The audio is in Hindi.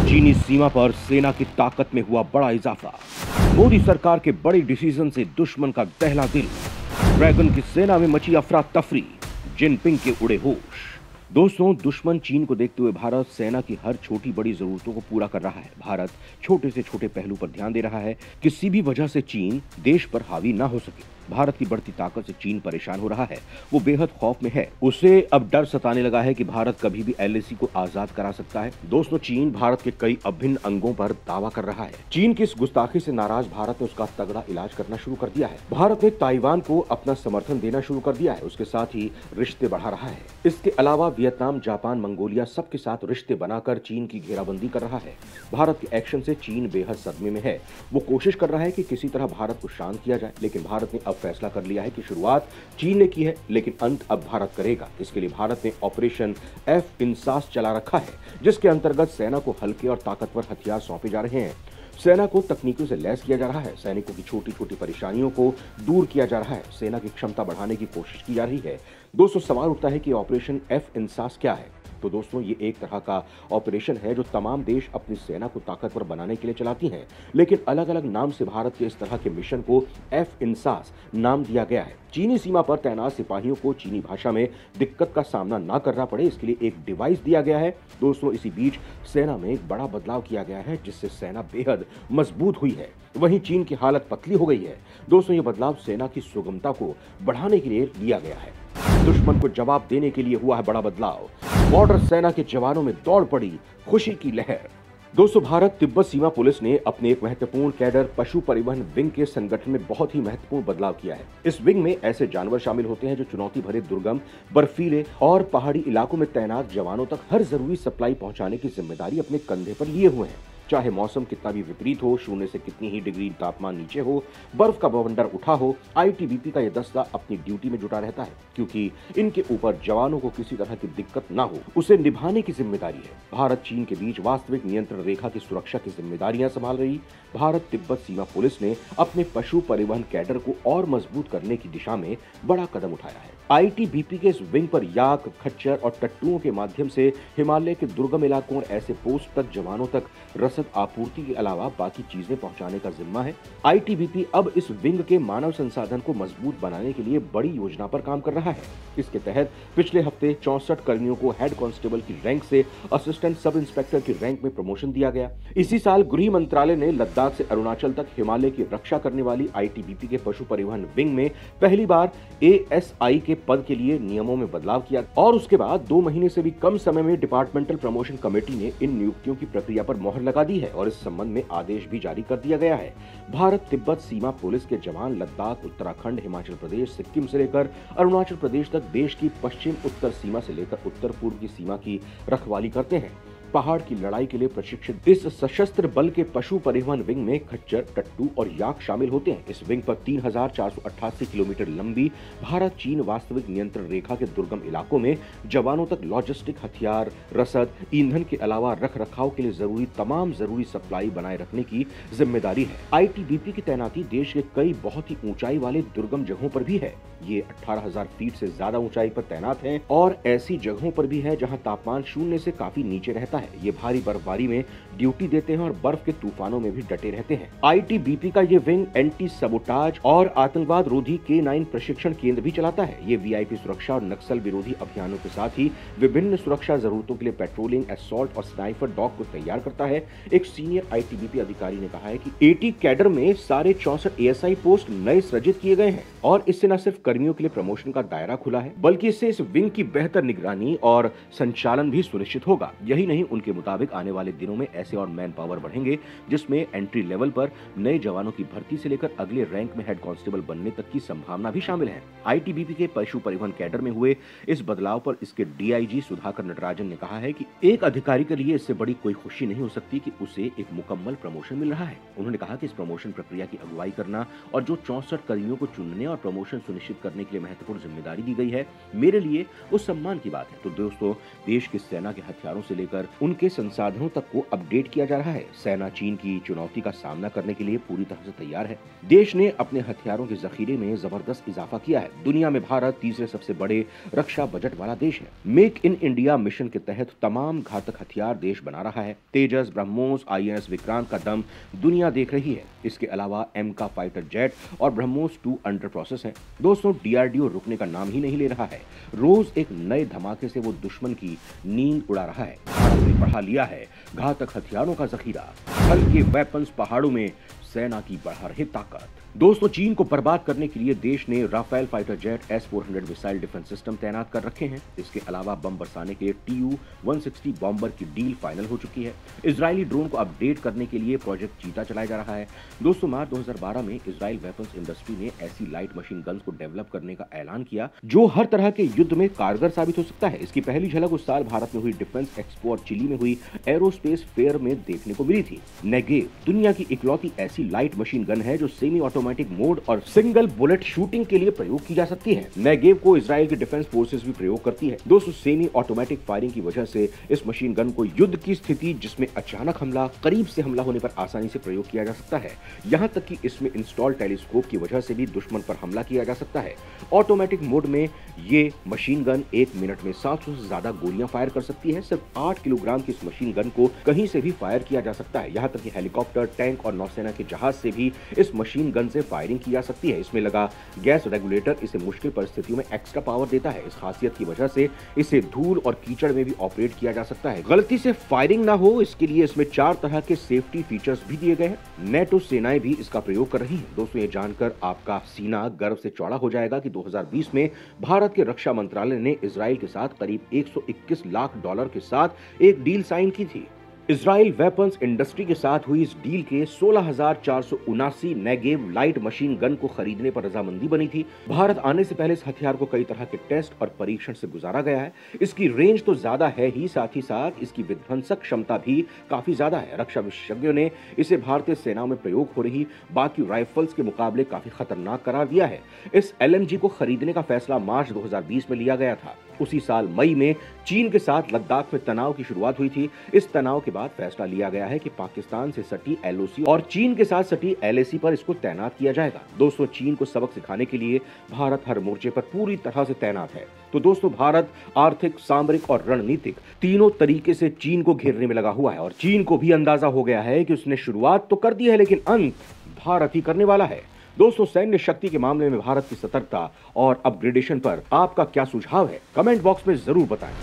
चीनी सीमा पर सेना की ताकत में हुआ बड़ा इजाफा। मोदी सरकार के बड़े डिसीजन से दुश्मन का दहला दिल। ड्रैगन की सेना में मची अफरा तफरी। जिनपिंग के उड़े होश। दोस्तों, दुश्मन चीन को देखते हुए भारत सेना की हर छोटी बड़ी जरूरतों को पूरा कर रहा है। भारत छोटे से छोटे पहलू पर ध्यान दे रहा है। किसी भी वजह से चीन देश पर हावी ना हो सके। भारत की बढ़ती ताकत से चीन परेशान हो रहा है। वो बेहद खौफ में है। उसे अब डर सताने लगा है कि भारत कभी भी एलएसी को आजाद करा सकता है। दोस्तों, चीन भारत के कई अभिन्न अंगों पर दावा कर रहा है। चीन की इस गुस्ताखी से नाराज भारत ने उसका तगड़ा इलाज करना शुरू कर दिया है। भारत ने ताइवान को अपना समर्थन देना शुरू कर दिया है। उसके साथ ही रिश्ते बढ़ा रहा है। इसके अलावा वियतनाम, जापान, मंगोलिया सबके साथ रिश्ते बनाकर चीन की घेराबंदी कर रहा है। भारत के एक्शन से चीन बेहद सदमे में है। वो कोशिश कर रहा है कि किसी तरह भारत को शांत किया जाए, लेकिन भारत ने अब फैसला कर लिया है कि शुरुआत चीन ने की है, लेकिन अंत अब भारत करेगा। इसके लिए भारत ने ऑपरेशन F-INSAS चला रखा है, जिसके अंतर्गत सेना को हल्के और ताकतवर हथियार सौंपे जा रहे हैं। सेना को तकनीकों से लैस किया जा रहा है। सैनिकों की छोटी छोटी परेशानियों को दूर किया जा रहा है। सेना की क्षमता बढ़ाने की कोशिश की जा रही है। दोस्तों, सवाल उठता है कि ऑपरेशन F-INSAS क्या है? तो दोस्तों, ये एक तरह का ऑपरेशन है जो तमाम देश अपनी सेना को ताकतवर बनाने के लिए चलाती हैं, लेकिन अलग अलग नाम से भारत के इस तरह के मिशन को F-INSAS नाम दिया गया है। चीनी सीमा पर तैनात सिपाहियों को चीनी भाषा में दिक्कत का सामना ना करना पड़े, इसके लिए एक डिवाइस दिया गया है। दोस्तों, इसी बीच सेना में एक बड़ा बदलाव किया गया है, जिससे सेना बेहद मजबूत हुई है। वहीं चीन की हालत पतली हो गई है। दोस्तों, ये बदलाव सेना की सुगमता को बढ़ाने के लिए लिया गया है। दुश्मन को जवाब देने के लिए हुआ है बड़ा बदलाव। बॉर्डर सेना के जवानों में दौड़ पड़ी खुशी की लहर। दोस्तों, भारत तिब्बत सीमा पुलिस ने अपने एक महत्वपूर्ण कैडर पशु परिवहन विंग के संगठन में बहुत ही महत्वपूर्ण बदलाव किया है। इस विंग में ऐसे जानवर शामिल होते हैं जो चुनौती भरे दुर्गम, बर्फीले और पहाड़ी इलाकों में तैनात जवानों तक हर जरूरी सप्लाई पहुंचाने की जिम्मेदारी अपने कंधे पर लिए हुए हैं। चाहे मौसम कितना भी विपरीत हो, शून्य से कितनी ही डिग्री तापमान नीचे हो, बर्फ का बवंडर उठा हो, आईटीबीपी का यह दस्ता अपनी ड्यूटी में जुटा रहता है, क्योंकि इनके ऊपर जवानों को किसी तरह की दिक्कत ना हो, उसे निभाने की जिम्मेदारी है। भारत चीन के बीच वास्तविक नियंत्रण रेखा की सुरक्षा की जिम्मेदारियां संभाल रही भारत तिब्बत सीमा पुलिस ने अपने पशु परिवहन कैडर को और मजबूत करने की दिशा में बड़ा कदम उठाया है। आईटीबीपी के इस विंग पर याक, खच्चर और टट्टुओं के माध्यम से हिमालय के दुर्गम इलाकों और ऐसे पोस्ट तक जवानों तक रसद आपूर्ति के अलावा बाकी चीजें पहुंचाने का जिम्मा है। आईटीबीपी अब इस विंग के मानव संसाधन को मजबूत बनाने के लिए बड़ी योजना पर काम कर रहा है। इसके तहत पिछले हफ्ते 64 कर्मियों को हेड कांस्टेबल की रैंक से असिस्टेंट सब इंस्पेक्टर की रैंक में प्रमोशन दिया गया। इसी साल गृह मंत्रालय ने लद्दाख से अरुणाचल तक हिमालय की रक्षा करने वाली आईटीबीपी के पशु परिवहन विंग में पहली बार एएसआई के पद के लिए नियमों में बदलाव किया और उसके बाद 2 महीने से भी कम समय में डिपार्टमेंटल प्रमोशन कमेटी ने इन नियुक्तियों की प्रक्रिया पर मोहर लगा दी है और इस संबंध में आदेश भी जारी कर दिया गया है। भारत तिब्बत सीमा पुलिस के जवान लद्दाख, उत्तराखंड, हिमाचल प्रदेश, सिक्किम से लेकर अरुणाचल प्रदेश तक देश की पश्चिम उत्तर सीमा से लेकर उत्तर पूर्व की सीमा की रखवाली करते हैं। पहाड़ की लड़ाई के लिए प्रशिक्षित इस सशस्त्र बल के पशु परिवहन विंग में खच्चर, टट्टू और याक शामिल होते हैं। इस विंग पर 3488 किलोमीटर लंबी भारत चीन वास्तविक नियंत्रण रेखा के दुर्गम इलाकों में जवानों तक लॉजिस्टिक, हथियार, रसद, ईंधन के अलावा रख रखाव के लिए जरूरी तमाम जरूरी सप्लाई बनाए रखने की जिम्मेदारी है। आईटीबीपी की तैनाती देश के कई बहुत ही ऊंचाई वाले दुर्गम जगहों पर भी है। ये 18,000 फीट से ज्यादा ऊंचाई पर तैनात हैं और ऐसी जगहों पर भी है जहां तापमान शून्य से काफी नीचे रहता है। ये भारी बर्फबारी में ड्यूटी देते हैं और बर्फ के तूफानों में भी डटे रहते हैं। आईटीबीपी का ये विंग एंटी सबोटाज और आतंकवाद रोधी K9 प्रशिक्षण केंद्र भी चलाता है। ये वीआईपी सुरक्षा और नक्सल विरोधी अभियानों के साथ ही विभिन्न सुरक्षा जरूरतों के लिए पेट्रोलिंग, असॉल्ट और स्नाइपर डॉग को तैयार करता है। एक सीनियर आईटीबीपी अधिकारी ने कहा है कि 80 कैडर में सारे 64 एएसआई पोस्ट नए सृजित किए गए हैं और इससे न सिर्फ कर्मियों के लिए प्रमोशन का दायरा खुला है, बल्कि इससे इस विंग की बेहतर निगरानी और संचालन भी सुनिश्चित होगा। यही नहीं, उनके मुताबिक आने वाले दिनों में ऐसे और मैन पावर बढ़ेंगे जिसमें एंट्री लेवल पर नए जवानों की भर्ती से लेकर अगले रैंक में हेड कांस्टेबल बनने तक की संभावना भी शामिल है। आईटीबीपी के पशु परिवहन कैडर में हुए इस बदलाव पर इसके डीआईजी सुधाकर नटराजन ने कहा है कि एक अधिकारी के लिए इससे बड़ी कोई खुशी नहीं हो सकती कि उसे एक मुकम्मल प्रमोशन मिल रहा है। उन्होंने कहा कि इस प्रमोशन प्रक्रिया की अगुवाई करना और जो 64 कर्मियों को चुनने और प्रमोशन सुनिश्चित करने के लिए महत्वपूर्ण जिम्मेदारी दी गई है, मेरे लिए उस सम्मान की बात है। तो दोस्तों, देश की सेना के हथियारों से लेकर उनके संसाधनों तक को अपडेट किया जा रहा है। सेना चीन की चुनौती का सामना करने के लिए पूरी तरह से तैयार है। देश ने अपने हथियारों के जखीरे में जबरदस्त इजाफा किया है। दुनिया में भारत तीसरे सबसे बड़े रक्षा बजट वाला देश है। मेक इन इंडिया मिशन के तहत तमाम घातक हथियार देश बना रहा है। तेजस, ब्रह्मोस, INS विक्रांत का दम दुनिया देख रही है। इसके अलावा MK फाइटर जेट और ब्रह्मोस 2 अंडर प्रोसेस है। दोस्तों, DRDO रुकने का नाम ही नहीं ले रहा है। रोज एक नए धमाके से वो दुश्मन की नींद उड़ा रहा है। भारत ने बढ़ा लिया है घातक हथियारों का जखीरा। हल्के वेपन्स पहाड़ों में सेना की बढ़ा रही ताकत। दोस्तों, चीन को बर्बाद करने के लिए देश ने Rafale fighter jet S-400 missile defence system तैनात कर रखे हैं। इसके अलावा बम बरसाने के लिए Tu-160 बॉम्बर की डील फाइनल हो चुकी है। इजरायली ड्रोन को अपडेट करने के लिए प्रोजेक्ट चीता चलाया जा रहा है। दोस्तों, मार्च 2012 में इजराइल वेपन्स इंडस्ट्री ने ऐसी लाइट मशीन गन्स को डेवलप करने का ऐलान किया जो हर तरह के युद्ध में कारगर साबित हो सकता है। इसकी पहली झलक उस साल भारत में हुई डिफेंस एक्सपो और चिली में हुई एरोस्पेस फेयर में देखने को मिली थी। नेगेव दुनिया की इकलौती ऐसी लाइट मशीन गन है जो सेमी ऑटोमेटिक मोड और सिंगल बुलेट शूटिंग के लिए प्रयोग की जा सकती है। नेगेव को इजराइल की डिफेंस फोर्सेस भी प्रयोग करती है। दोस्तों, सेमी ऑटोमेटिक फायरिंग की वजह से इस मशीन गन को युद्ध की स्थिति जिसमें अचानक हमला, करीब से हमला होने पर आसानी से प्रयोग किया जा सकता है। यहां तक कि इसमें इंस्टॉल टेलीस्कोप की वजह से भी दुश्मन पर हमला किया जा सकता है। ऑटोमेटिक मोड में ये मशीन गन 1 मिनट में 700 से ज्यादा गोलियां फायर कर सकती है। सिर्फ 8 किलोग्राम की इस मशीन गन को कहीं से भी फायर किया जा सकता है। यहाँ तक कि हेलीकॉप्टर, टैंक और नौसेना के जहाज से भी इस मशीन गन से फायरिंग की जा सकती है। इसमें लगा गैस रेगुलेटर इसे मुश्किल परिस्थितियों में एक्स्ट्रा पावर देता है। इस खासियत की वजह से इसे धूल और कीचड़ में भी ऑपरेट किया जा सकता है। गलती से फायरिंग ना हो, इसके लिए इसमें 4 तरह के सेफ्टी फीचर्स भी दिए गए हैं। नेटो सेनाएं भी इसका प्रयोग कर रही हैं। दोस्तों, ये जानकर आपका सीना गर्व से चौड़ा हो जाएगा कि 2020 में भारत के रक्षा मंत्रालय ने इजराइल के साथ करीब $121 लाख के साथ एक डील साइन की थी। इजराइल वेपन्स इंडस्ट्री के साथ हुई इस डील के 16,479 नेगेव लाइट मशीन गन को खरीदने पर रजामंदी बनी थी। भारत आने से पहले इस हथियार को कई तरह के टेस्ट और परीक्षण से गुजारा गया है। इसकी रेंज तो ज्यादा है ही, साथ ही साथ इसकी विध्वंसक क्षमता भी काफी ज्यादा है। रक्षा विशेषज्ञों ने इसे भारतीय सेना में प्रयोग हो रही बाकी राइफल्स के मुकाबले काफी खतरनाक करार दिया है। इस LMG को खरीदने का फैसला मार्च 2020 में लिया गया था। उसी साल मई में चीन के साथ लद्दाख में तनाव की शुरुआत हुई थी। इस तनाव के बाद फैसला लिया गया है कि पाकिस्तान से सटी LOC और चीन के साथ सटी LAC पर इसको तैनात किया जाएगा। दोस्तों, चीन को सबक सिखाने के लिए भारत हर मोर्चे पर पूरी तरह से तैनात है। तो दोस्तों, भारत आर्थिक, सामरिक और रणनीतिक तीनों तरीके से चीन को घेरने में लगा हुआ है और चीन को भी अंदाजा हो गया है कि उसने शुरुआत तो कर दी है लेकिन अंत भारत ही करने वाला है। दोस्तों, सैन्य शक्ति के मामले में भारत की सतर्कता और अपग्रेडेशन पर आपका क्या सुझाव है? कमेंट बॉक्स में जरूर बताएं।